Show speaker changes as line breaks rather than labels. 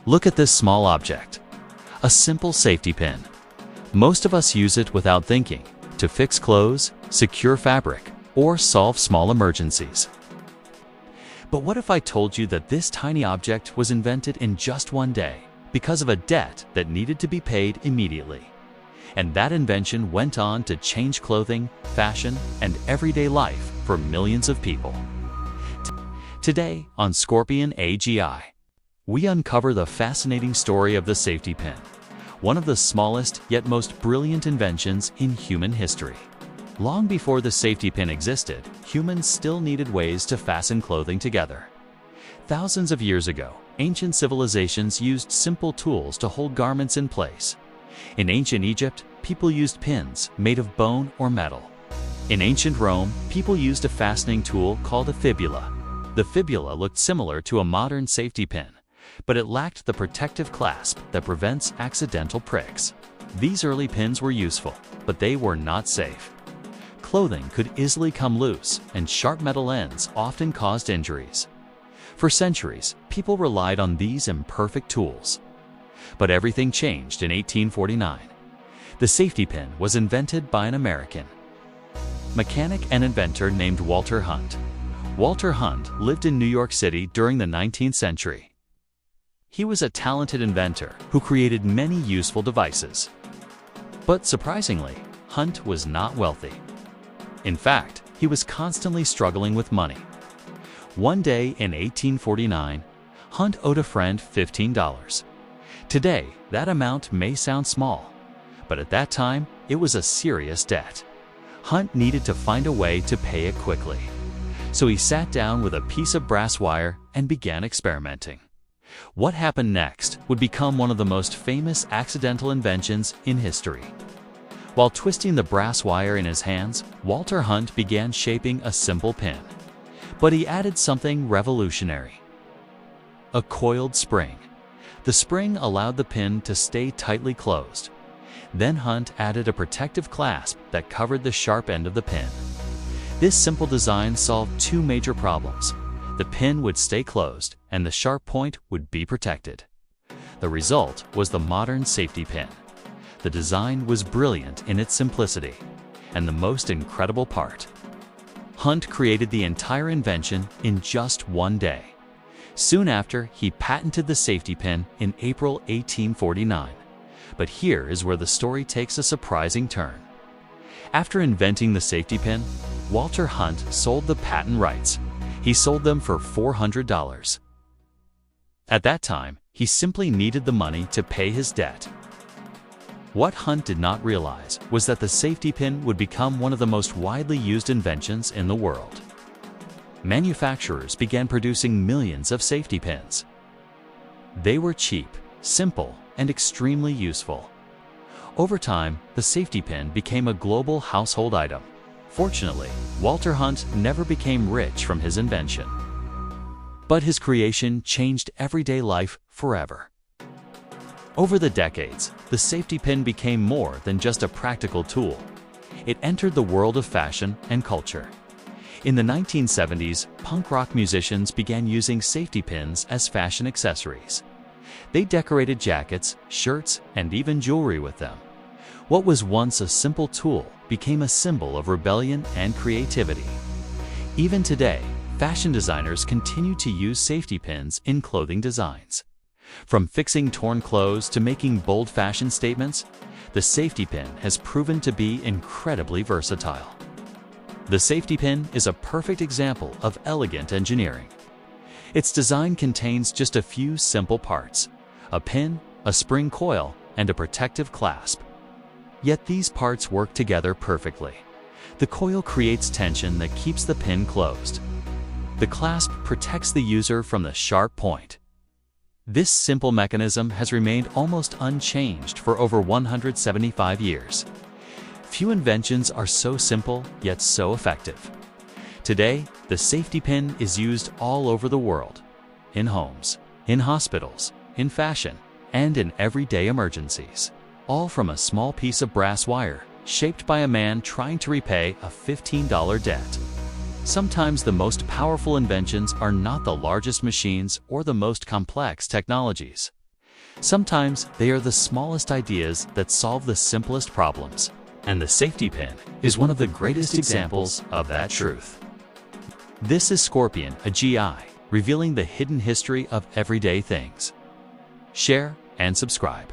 Look at this small object. A simple safety pin. Most of us use it without thinking, to fix clothes, secure fabric, or solve small emergencies. But what if I told you that this tiny object was invented in just one day because of a debt that needed to be paid immediately? And that invention went on to change clothing, fashion, and everyday life for millions of people. Today on Scorpion AGI, we uncover the fascinating story of the safety pin, one of the smallest yet most brilliant inventions in human history. Long before the safety pin existed, humans still needed ways to fasten clothing together. Thousands of years ago, ancient civilizations used simple tools to hold garments in place. In ancient Egypt, people used pins made of bone or metal. In ancient Rome, people used a fastening tool called a fibula. The fibula looked similar to a modern safety pin, but it lacked the protective clasp that prevents accidental pricks. These early pins were useful, but they were not safe. Clothing could easily come loose, and sharp metal ends often caused injuries. For centuries, people relied on these imperfect tools. But everything changed in 1849. The safety pin was invented by an American mechanic and inventor named Walter Hunt. Walter Hunt lived in New York City during the 19th century. He was a talented inventor who created many useful devices. But surprisingly, Hunt was not wealthy. In fact, he was constantly struggling with money. One day in 1849, Hunt owed a friend $15. Today, that amount may sound small, but at that time, it was a serious debt. Hunt needed to find a way to pay it quickly. So he sat down with a piece of brass wire and began experimenting. What happened next would become one of the most famous accidental inventions in history. While twisting the brass wire in his hands, Walter Hunt began shaping a simple pin. But he added something revolutionary: a coiled spring. The spring allowed the pin to stay tightly closed. Then Hunt added a protective clasp that covered the sharp end of the pin. This simple design solved two major problems. The pin would stay closed, and the sharp point would be protected. The result was the modern safety pin. The design was brilliant in its simplicity. And the most incredible part: Hunt created the entire invention in just one day. Soon after, he patented the safety pin in April 1849. But here is where the story takes a surprising turn. After inventing the safety pin, Walter Hunt sold the patent rights. He sold them for $400. At that time, he simply needed the money to pay his debt. What Hunt did not realize was that the safety pin would become one of the most widely used inventions in the world. Manufacturers began producing millions of safety pins. They were cheap, simple, and extremely useful. Over time, the safety pin became a global household item. Fortunately, Walter Hunt never became rich from his invention. But his creation changed everyday life forever. Over the decades, the safety pin became more than just a practical tool. It entered the world of fashion and culture. In the 1970s, punk rock musicians began using safety pins as fashion accessories. They decorated jackets, shirts, and even jewelry with them. What was once a simple tool became a symbol of rebellion and creativity. Even today, fashion designers continue to use safety pins in clothing designs. From fixing torn clothes to making bold fashion statements, the safety pin has proven to be incredibly versatile. The safety pin is a perfect example of elegant engineering. Its design contains just a few simple parts: a pin, a spring coil, and a protective clasp. Yet these parts work together perfectly. The coil creates tension that keeps the pin closed. The clasp protects the user from the sharp point. This simple mechanism has remained almost unchanged for over 175 years. Few inventions are so simple, yet so effective. Today, the safety pin is used all over the world, in homes, in hospitals, in fashion, and in everyday emergencies. All from a small piece of brass wire, shaped by a man trying to repay a $15 debt. Sometimes the most powerful inventions are not the largest machines or the most complex technologies. Sometimes they are the smallest ideas that solve the simplest problems, and the safety pin is one of the greatest examples of that truth. This is Scorpion AGI, revealing the hidden history of everyday things. Share and subscribe.